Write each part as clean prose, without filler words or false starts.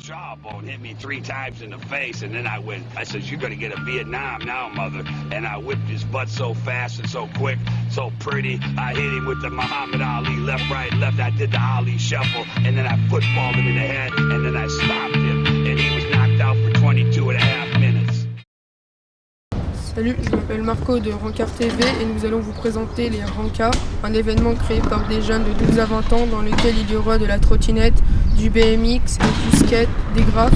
Jawbone hit me 3 times in the face, and then I said, you're gonna get a Vietnam now, mother. And I whipped his butt so fast and so quick, so pretty. I hit him with the Muhammad Ali, left, right, left. I did the Ali shuffle, and then I footballed him in the head, and then I stopped him, and he was knocked out for 22 and a half minutes. Salut, je m'appelle Marco de Rancard TV et nous allons vous présenter les Rancards, un événement créé par des jeunes de 12 à 20 ans dans lequel il y aura de la trottinette, du BMX, du skate, des graphes,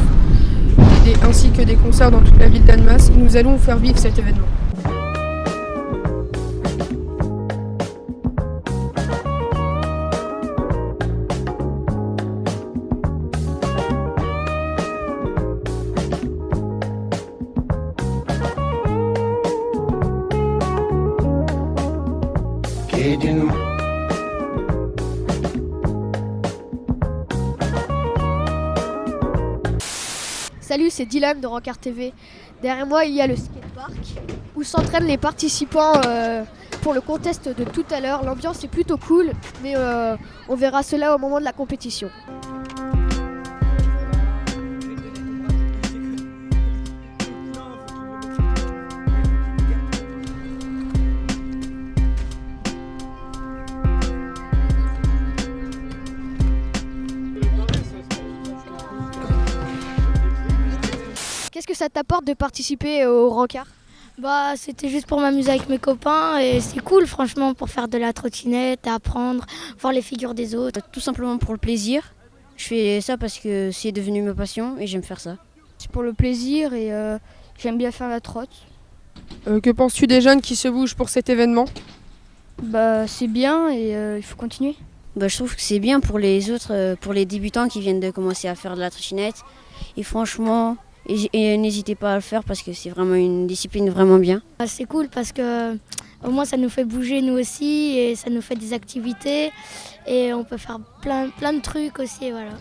ainsi que des concerts dans toute la ville d'Annemasse. Nous allons vous faire vivre cet événement. Salut, c'est Dylan de Rancard TV. Derrière moi, il y a le skatepark où s'entraînent les participants pour le contest de tout à l'heure. L'ambiance est plutôt cool, mais on verra cela au moment de la compétition. Qu'est-ce que ça t'apporte de participer au Rancard ? Bah, c'était juste pour m'amuser avec mes copains et c'est cool franchement pour faire de la trottinette, apprendre, voir les figures des autres. Tout simplement pour le plaisir. Je fais ça parce que c'est devenu ma passion et j'aime faire ça. C'est pour le plaisir et j'aime bien faire la trotte. Que penses-tu des jeunes qui se bougent pour cet événement ? Bah, c'est bien et il faut continuer. Bah, je trouve que c'est bien pour les autres, pour les débutants qui viennent de commencer à faire de la trottinette. Et franchement, et n'hésitez pas à le faire parce que c'est vraiment une discipline vraiment bien. C'est cool parce que au moins ça nous fait bouger nous aussi et ça nous fait des activités et on peut faire plein de trucs aussi, voilà.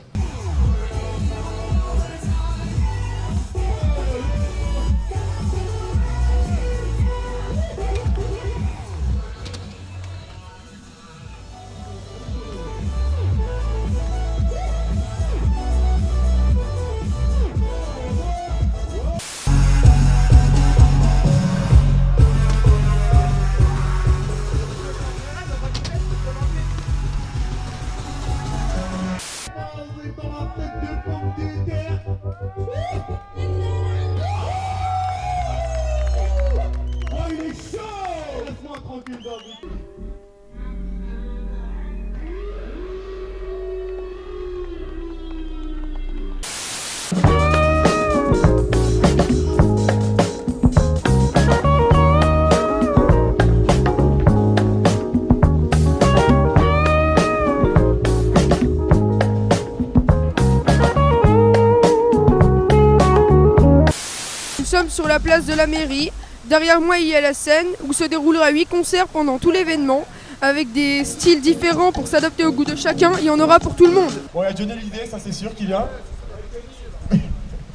Nous sommes sur la place de la mairie. Derrière moi, il y a la scène où se déroulera 8 concerts pendant tout l'événement avec des styles différents pour s'adapter au goût de chacun. Il y en aura pour tout le monde. Bon, il y a Johnny Hallyday, ça c'est sûr qu'il vient.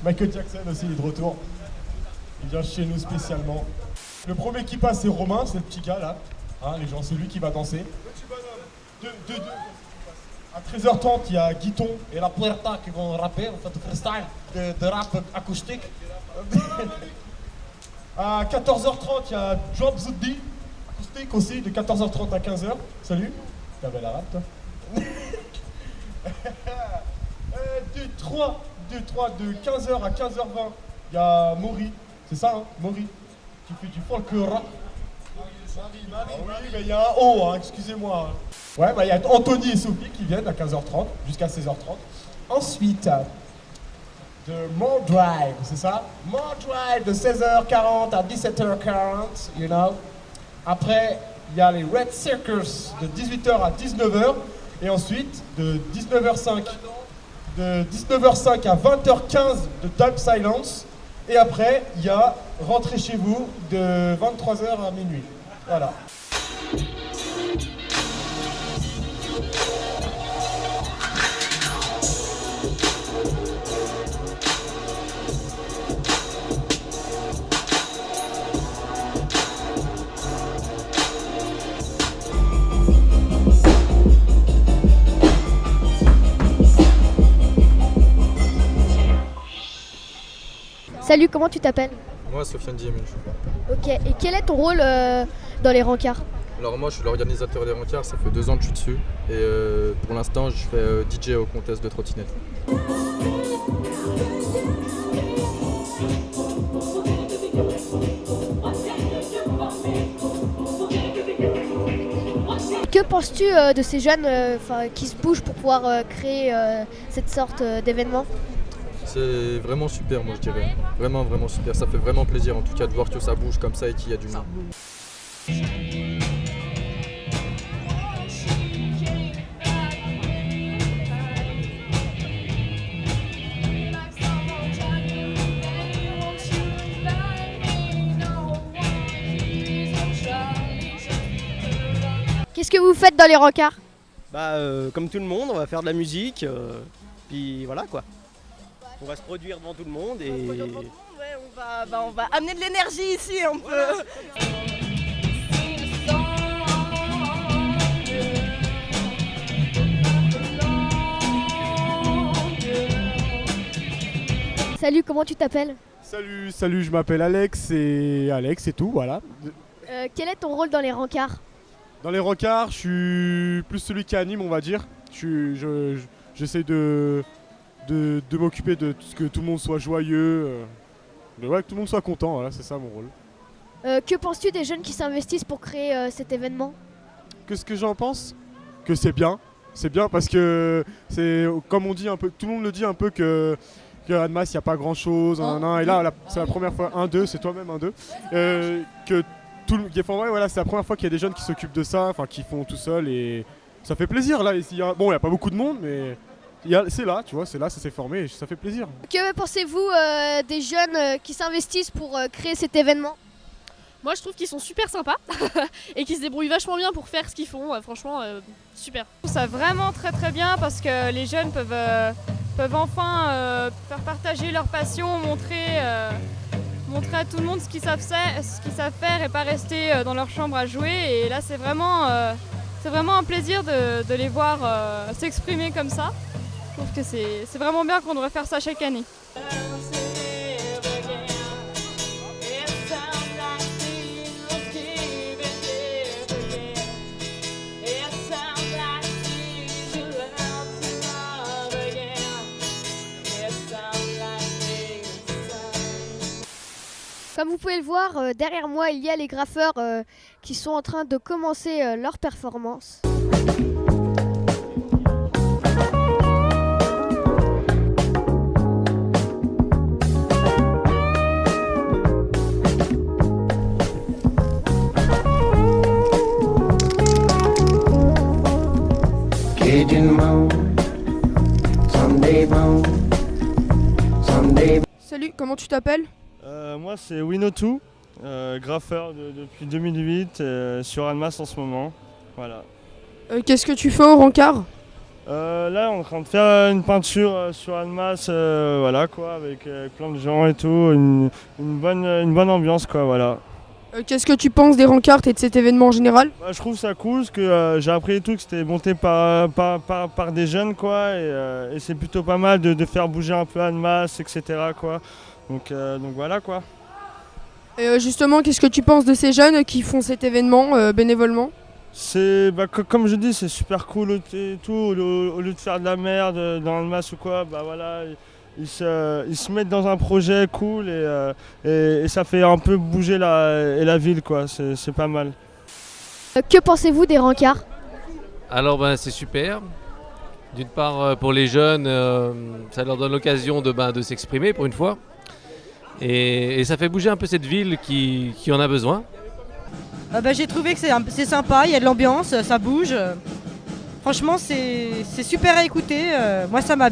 Michael Jackson aussi, il est de retour. Il vient chez nous spécialement. Le premier qui passe, c'est Romain, c'est le petit gars là. Hein, les gens, c'est lui qui va danser. À 13h30, il y a Guiton et La Puerta qui vont rapper, en fait, freestyle, de rap acoustique. À 14h30, il y a Job Zoudi, acoustique aussi, de 14h30 à 15h. Salut, t'as belle arabe toi. 2-3, de 15h à 15h20, il y a Maury, c'est ça, hein, Maury, qui fait du folk rap. Oui, mais il y a un O, hein, excusez-moi. Ouais, bah il y a Anthony et Sophie qui viennent à 15h30 jusqu'à 16h30. Ensuite, de More Drive, c'est ça? More Drive de 16h40 à 17h40, you know. Après, il y a les Red Circus de 18h à 19h. Et ensuite, de 19h05 à 20h15 de Dark Silence. Et après, il y a Rentrez chez vous de 23h à minuit. Voilà. Salut, comment tu t'appelles? Moi, Sofiane Diémuche. Ok, et quel est ton rôle dans les rencarts? Alors moi, je suis l'organisateur des rencarts, ça fait 2 ans que je suis dessus. Et pour l'instant, je fais DJ au contest de trottinette. Que penses-tu de ces jeunes qui se bougent pour pouvoir créer cette sorte d'événement? C'est vraiment super, moi je dirais. Vraiment, vraiment super. Ça fait vraiment plaisir en tout cas de voir que ça bouge comme ça et qu'il y a du monde. Qu'est-ce que vous faites dans les rencarts? Comme tout le monde, on va faire de la musique, puis voilà quoi. On va se produire devant tout le monde et... on va amener de l'énergie ici un peu. Salut, comment tu t'appelles? Salut, je m'appelle Alex et tout, voilà. Quel est ton rôle dans les rencarts? Dans les rencarts, je suis plus celui qui anime, on va dire. J'essaie de m'occuper de ce que tout le monde soit joyeux, que tout le monde soit content, voilà, c'est ça mon rôle. Que penses-tu des jeunes qui s'investissent pour créer cet événement? Qu'est-ce que j'en pense? Que c'est bien parce que c'est comme on dit un peu, tout le monde le dit un peu que Annemasse il n'y a pas grand chose, et là c'est la première fois, 1-2, c'est toi-même 1-2, voilà, c'est la première fois qu'il y a des jeunes qui s'occupent de ça, enfin qui font tout seuls et ça fait plaisir là. Il n'y a pas beaucoup de monde mais c'est là, tu vois, ça s'est formé et ça fait plaisir. Que pensez-vous des jeunes qui s'investissent pour créer cet événement? Moi je trouve qu'ils sont super sympas et qu'ils se débrouillent vachement bien pour faire ce qu'ils font, franchement super. Je trouve ça vraiment très très bien parce que les jeunes peuvent enfin faire partager leur passion, montrer à tout le monde ce qu'ils savent faire et pas rester dans leur chambre à jouer. Et là c'est vraiment un plaisir de les voir s'exprimer comme ça. Je trouve que c'est vraiment bien qu'on devrait faire ça chaque année. Comme vous pouvez le voir, derrière moi, il y a les graffeurs qui sont en train de commencer leur performance. Salut, comment tu t'appelles? Moi c'est Winotou, graffeur depuis 2008 sur Annemasse en ce moment. Voilà. Qu'est-ce que tu fais au rencard? Là on est en train de faire une peinture sur Annemasse, voilà quoi, avec plein de gens et tout, une bonne ambiance quoi, voilà. Qu'est-ce que tu penses des rencarts et de cet événement en général? Je trouve ça cool parce que j'ai appris et tout que c'était monté par des jeunes quoi, et c'est plutôt pas mal de faire bouger un peu Annemasse, etc. quoi. Donc voilà quoi. Et justement, qu'est-ce que tu penses de ces jeunes qui font cet événement bénévolement? C'est comme je dis, c'est super cool et tout. Au lieu de faire de la merde dans le masse ou quoi, voilà, ils se mettent dans un projet cool et ça fait un peu bouger la ville quoi. C'est pas mal. Que pensez-vous des rencarts? Alors c'est super. D'une part pour les jeunes, ça leur donne l'occasion de s'exprimer pour une fois. Et ça fait bouger un peu cette ville qui en a besoin. J'ai trouvé que c'est sympa, il y a de l'ambiance, ça bouge. Franchement, c'est super à écouter. Moi, ça m'a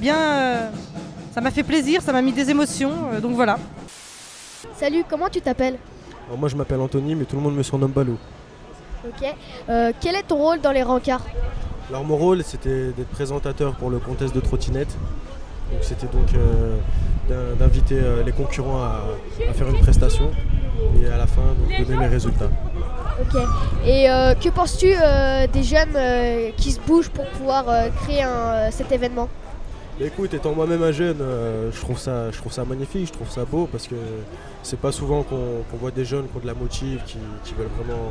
fait plaisir, ça m'a mis des émotions, donc voilà. Salut, comment tu t'appelles? Moi, je m'appelle Anthony, mais tout le monde me surnomme Balou. Ok. Quel est ton rôle dans les rencarts? Alors, mon rôle, c'était d'être présentateur pour le contest de trottinette. Donc, c'était donc d'inviter les concurrents à faire une prestation et à la fin donc, donner les résultats. Ok. Et que penses-tu des jeunes qui se bougent pour pouvoir créer cet événement? Bah écoute, étant moi-même un jeune, je trouve ça magnifique, je trouve ça beau parce que c'est pas souvent qu'on voit des jeunes qui ont de la motive, qui veulent vraiment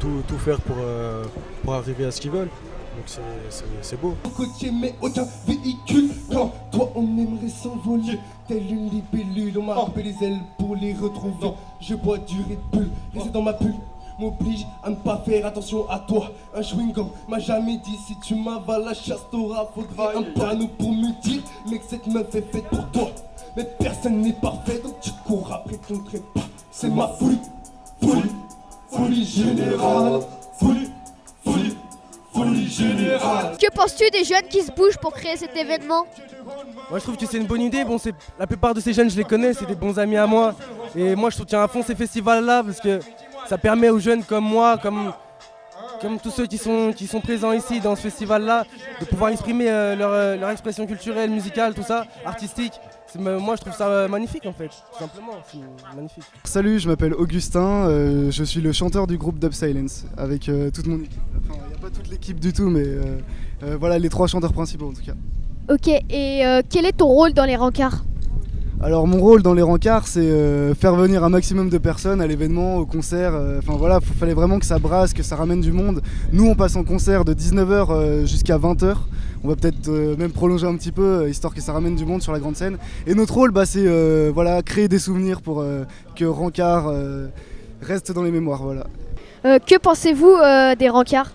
tout faire pour arriver à ce qu'ils veulent. Donc c'est beau. Côtier mais aucun véhicule. Quand toi on aimerait s'envoler telle une libellule. On m'a coupé les ailes pour les retrouver. Je bois du Red Bull, rester dans ma bulle m'oblige à ne pas faire attention à toi. Un chewing-gum m'a jamais dit si tu m'avales la chasse t'auras. Faudrait un panneau pour me dire mec cette meuf est faite pour toi. Mais personne n'est parfait donc tu cours après ton trépas. C'est ma folie, folie, folie générale. Folie, folie, folie générale. Que penses-tu des jeunes qui se bougent pour créer cet événement? Moi je trouve que c'est une bonne idée. Bon, la plupart de ces jeunes je les connais, c'est des bons amis à moi. Et moi je soutiens à fond ces festivals-là parce que ça permet aux jeunes comme moi, comme tous ceux qui sont présents ici dans ce festival-là, de pouvoir exprimer leur expression culturelle, musicale, tout ça, artistique. Moi je trouve ça magnifique en fait, tout simplement, c'est magnifique. Salut, je m'appelle Augustin, je suis le chanteur du groupe Dub Silence avec toute mon équipe. Enfin, il n'y a pas toute l'équipe du tout, mais voilà les 3 chanteurs principaux en tout cas. Ok, et quel est ton rôle dans les rencarts? Alors mon rôle dans les rencarts c'est faire venir un maximum de personnes à l'événement, au concert, enfin voilà, fallait vraiment que ça brasse, que ça ramène du monde. Nous on passe en concert de 19h jusqu'à 20h, on va peut-être même prolonger un petit peu histoire que ça ramène du monde sur la grande scène. Et notre rôle c'est voilà, créer des souvenirs pour que Rancard reste dans les mémoires. Voilà. Que pensez-vous des rencarts?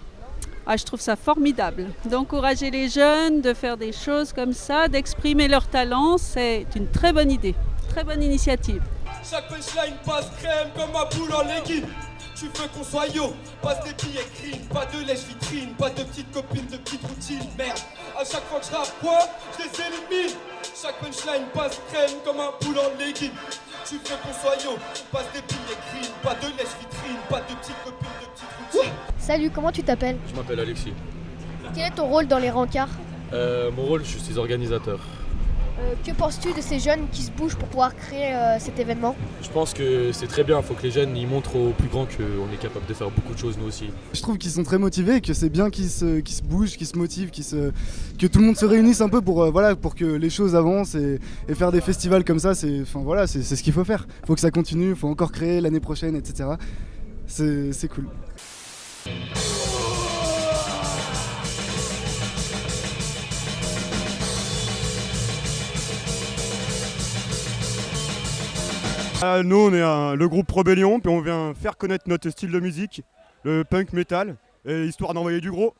Je trouve ça formidable. D'encourager les jeunes, de faire des choses comme ça, d'exprimer leur talent, c'est une très bonne idée, très bonne initiative. Chaque punchline passe crème comme ma boule en legging. Tu veux qu'on soit yo, passe des billets green, pas de lèche vitrine, pas de petites copines, de petites routines. Merde, à chaque fois que je rappe quoi, je les élimine. Chaque punchline passe crème comme un boule en legging. Tu veux qu'on soit yo, passe des billets green, pas de lèche vitrine, pas de petites copines, de petites routines. Salut, comment tu t'appelles? Je m'appelle Alexis. Quel est ton rôle dans les rencarts? Mon rôle, je suis organisateur. Que penses-tu de ces jeunes qui se bougent pour pouvoir créer cet événement? Je pense que c'est très bien, il faut que les jeunes y montrent aux plus grands qu'on est capable de faire beaucoup de choses nous aussi. Je trouve qu'ils sont très motivés, que c'est bien qu'ils se bougent, qu'ils se motivent, que tout le monde se réunisse un peu pour, voilà, pour que les choses avancent et faire des festivals comme ça, c'est ce qu'il faut faire. Il faut que ça continue, il faut encore créer l'année prochaine, etc. C'est cool. Nous on est le groupe Rebellion, puis on vient faire connaître notre style de musique, le punk metal, et histoire d'envoyer du gros.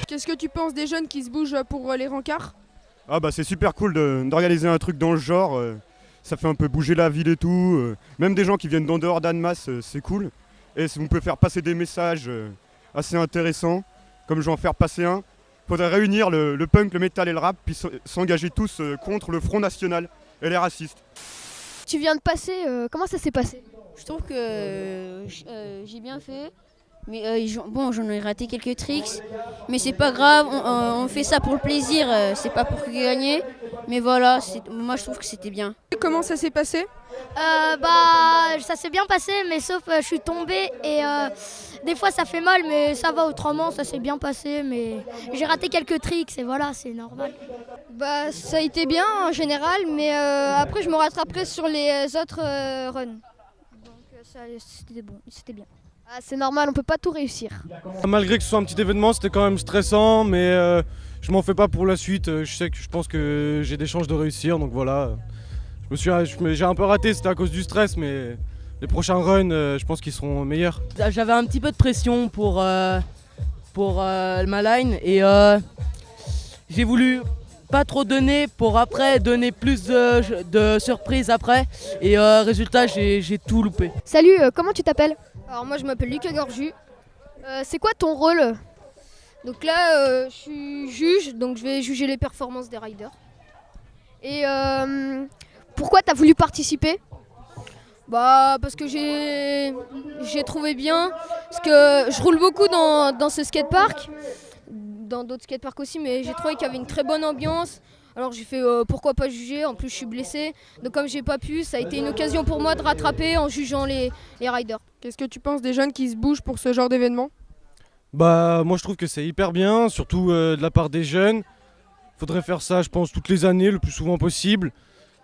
Qu'est-ce que tu penses des jeunes qui se bougent pour les rencarts? C'est super cool d'organiser un truc dans le genre, ça fait un peu bouger la ville et tout, même des gens qui viennent d'en dehors d'Annemasse, c'est cool. Et on peut faire passer des messages assez intéressants, comme je vais en faire passer un. Il faudrait réunir le punk, le métal et le rap, puis s'engager tous contre le Front National et les racistes. Tu viens de passer, comment ça s'est passé? Je trouve que j'ai bien fait. Mais j'en ai raté quelques tricks, mais c'est pas grave, on fait ça pour le plaisir, c'est pas pour gagner. Mais voilà, moi je trouve que c'était bien. Comment ça s'est passé? Ça s'est bien passé, mais sauf je suis tombée et des fois ça fait mal, mais ça va autrement, ça s'est bien passé. Mais j'ai raté quelques tricks et voilà, c'est normal. Ça a été bien en général, mais après je me rattraperai sur les autres runs. Donc c'était bien. C'est normal, on peut pas tout réussir. Malgré que ce soit un petit événement, c'était quand même stressant, mais je m'en fais pas pour la suite. Je pense que j'ai des chances de réussir, donc voilà. J'ai un peu raté, c'était à cause du stress, mais les prochains runs, je pense qu'ils seront meilleurs. J'avais un petit peu de pression pour ma line et j'ai voulu pas trop donner pour après donner plus de surprises après et résultat j'ai tout loupé. Salut, comment tu t'appelles? Alors moi je m'appelle Lucas Gorju. C'est quoi ton rôle? Donc là je suis juge, donc je vais juger les performances des riders. Et pourquoi t'as voulu participer? Parce que j'ai trouvé bien, parce que je roule beaucoup dans ce skatepark, dans d'autres skateparks aussi, mais j'ai trouvé qu'il y avait une très bonne ambiance. Alors j'ai fait pourquoi pas juger, en plus je suis blessée. Donc comme j'ai pas pu, ça a été une occasion pour moi de rattraper en jugeant les riders. Qu'est-ce que tu penses des jeunes qui se bougent pour ce genre d'événement? Bah moi je trouve que c'est hyper bien, surtout de la part des jeunes. Faudrait faire ça je pense toutes les années, le plus souvent possible.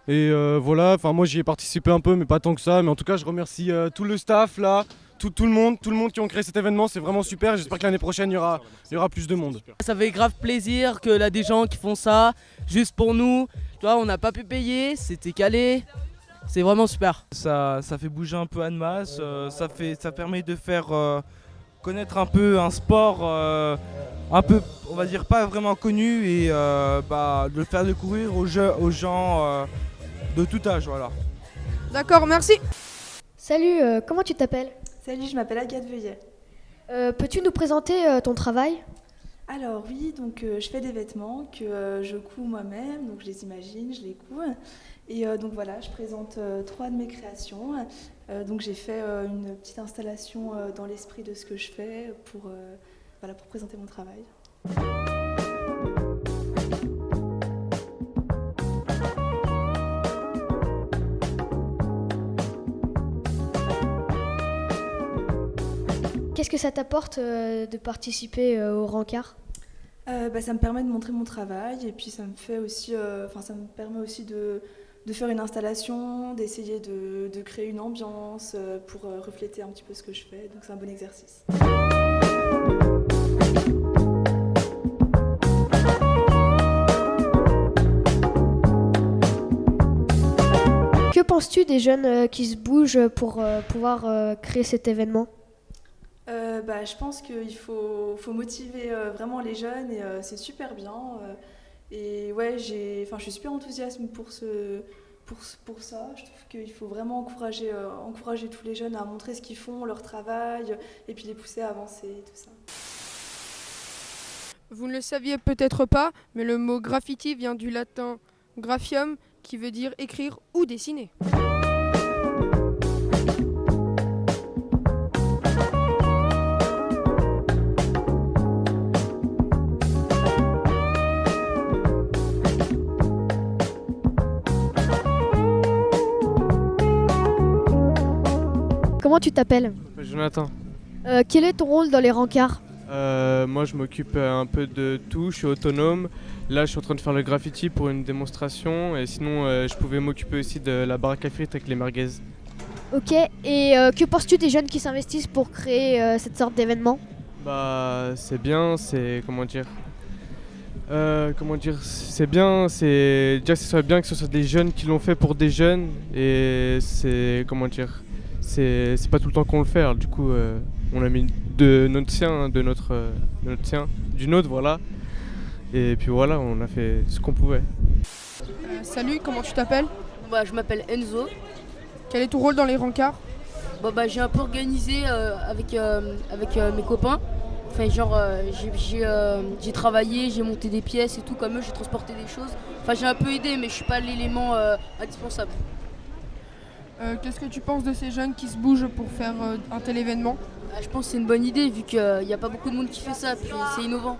Et voilà, enfin moi j'y ai participé un peu mais pas tant que ça. Mais en tout cas je remercie tout le staff là, tout le monde qui ont créé cet événement, c'est vraiment super. J'espère que l'année prochaine il y aura plus de monde. Ça fait grave plaisir que là des gens qui font ça juste pour nous. Tu vois, on n'a pas pu payer, c'était calé. C'est vraiment super. Ça fait bouger un peu Annemasse, ça permet de faire connaître un peu un sport un peu, on va dire, pas vraiment connu et de le faire découvrir aux gens de tout âge. Voilà. D'accord, merci. Salut, comment tu t'appelles? Salut, je m'appelle Agathe Veuillet. Peux-tu nous présenter ton travail? Alors oui, donc je fais des vêtements que je couds moi-même, donc je les imagine, je les couds. Et donc voilà, je présente 3 de mes créations. Donc j'ai fait une petite installation dans l'esprit de ce que je fais pour présenter mon travail. Qu'est-ce que ça t'apporte de participer au rencard? Ça me permet de montrer mon travail et puis ça me fait aussi, ça me permet aussi de faire une installation, d'essayer de créer une ambiance pour refléter un petit peu ce que je fais. Donc c'est un bon exercice. Que penses-tu des jeunes qui se bougent pour pouvoir créer cet événement? Je pense qu'il faut motiver vraiment les jeunes et c'est super bien. Et ouais, je suis super enthousiaste pour ça. Je trouve qu'il faut vraiment encourager tous les jeunes à montrer ce qu'ils font, leur travail, et puis les pousser à avancer et tout ça. Vous ne le saviez peut-être pas, mais le mot graffiti vient du latin graphium, qui veut dire écrire ou dessiner. Comment tu t'appelles? Jonathan. Quel est ton rôle dans les rencarts? Moi je m'occupe un peu de tout, je suis autonome. Là je suis en train de faire le graffiti pour une démonstration et sinon je pouvais m'occuper aussi de la baraque à frites avec les merguez. Ok, et que penses-tu des jeunes qui s'investissent pour créer cette sorte d'événement? C'est bien, c'est c'est bien, c'est déjà que ce soit bien que ce soit des jeunes qui l'ont fait pour des jeunes et c'est pas tout le temps qu'on le fait, alors, du coup on a mis du nôtre, voilà. Et puis voilà, on a fait ce qu'on pouvait. Salut, comment tu t'appelles? Je m'appelle Enzo. Quel est ton rôle dans les rencarts? J'ai un peu organisé avec mes copains. Enfin, j'ai travaillé, j'ai monté des pièces et tout comme eux, j'ai transporté des choses. Enfin, j'ai un peu aidé, mais je suis pas l'élément indispensable. Qu'est-ce que tu penses de ces jeunes qui se bougent pour faire un tel événement? Je pense que c'est une bonne idée vu qu'il n'y a pas beaucoup de monde qui fait ça, puis c'est innovant.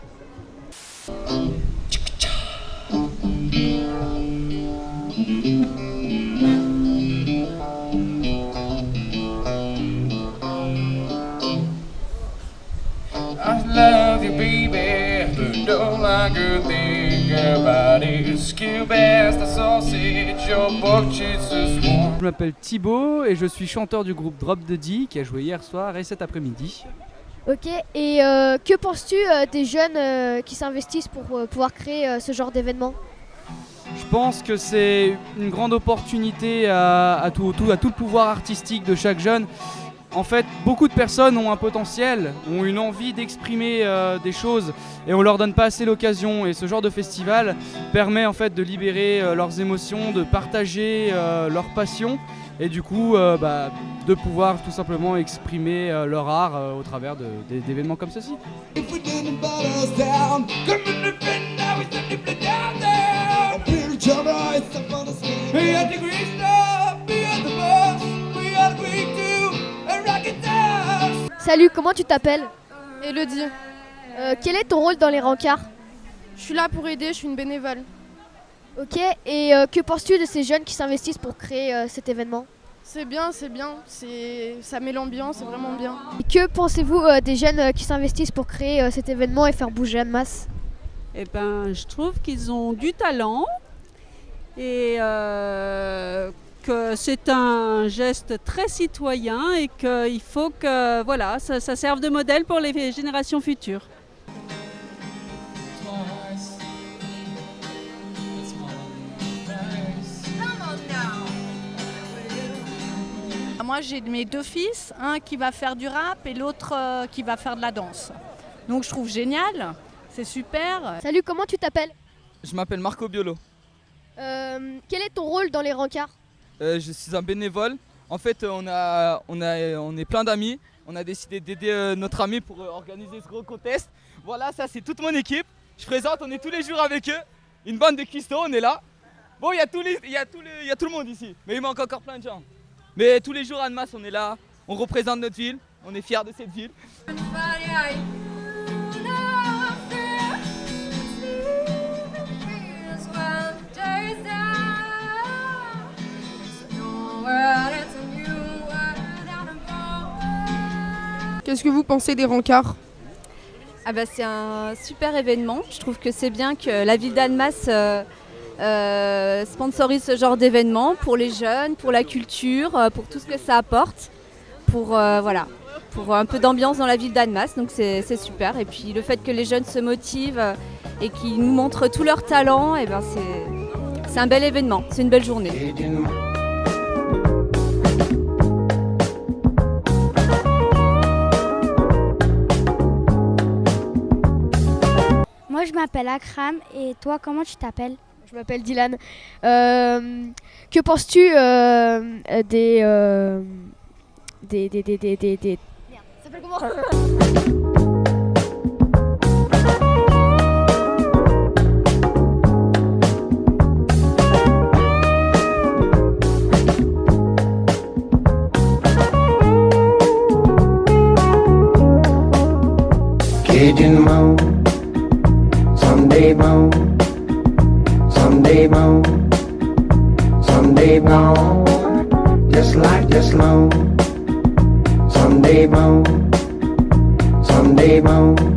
I love you, baby, but don't like a thing about it. Skill best, a sausage, your pork cheese is warm. Je m'appelle Thibaut et je suis chanteur du groupe Drop the D qui a joué hier soir et cet après-midi. Ok, et que penses-tu des jeunes qui s'investissent pour pouvoir créer ce genre d'événement? Je pense que c'est une grande opportunité à tout le pouvoir artistique de chaque jeune. En fait, beaucoup de personnes ont un potentiel, ont une envie d'exprimer des choses et on leur donne pas assez l'occasion. Et ce genre de festival permet en fait de libérer leurs émotions, de partager leur passion et du coup de pouvoir tout simplement exprimer leur art au travers d'événements comme ceci. Salut, comment tu t'appelles? Elodie. Quel est ton rôle dans les rencarts? Je suis là pour aider, je suis une bénévole. Ok, et que penses-tu de ces jeunes qui s'investissent pour créer cet événement? C'est bien, ça met l'ambiance, c'est vraiment bien. Et que pensez-vous des jeunes qui s'investissent pour créer cet événement et faire bouger Annemasse? Eh ben, je trouve qu'ils ont du talent et que c'est un geste très citoyen et qu'il faut que voilà, ça serve de modèle pour les générations futures. Moi j'ai mes 2 fils, un qui va faire du rap et l'autre qui va faire de la danse. Donc je trouve génial, c'est super. Salut, comment tu t'appelles? Je m'appelle Marco Biolo. Quel est ton rôle dans les rencarts? Je suis un bénévole. En fait, on est plein d'amis. On a décidé d'aider notre ami pour organiser ce gros contest. Voilà, ça c'est toute mon équipe. Je présente, on est tous les jours avec eux. Une bande de cuistots, on est là. Bon, il y a tout le monde ici, mais il manque encore plein de gens. Mais tous les jours à Annemasse, on est là, on représente notre ville, on est fiers de cette ville. Qu'est-ce que vous pensez des rencarts? Ah bah c'est un super événement. Je trouve que c'est bien que la ville d'Annemasse sponsorise ce genre d'événement pour les jeunes, pour la culture, pour tout ce que ça apporte, pour un peu d'ambiance dans la ville d'Annemasse. Donc c'est super. Et puis le fait que les jeunes se motivent et qu'ils nous montrent tout leur talent, et ben c'est un bel événement, c'est une belle journée. Moi, je m'appelle Akram et toi, comment tu t'appelles? Je m'appelle Dylan. Que penses-tu des... Merde, ça s'appelle comment? Cajun moan, Sunday moan, Sunday moan, Sunday moan, just like just moan, Sunday moan, Sunday moan.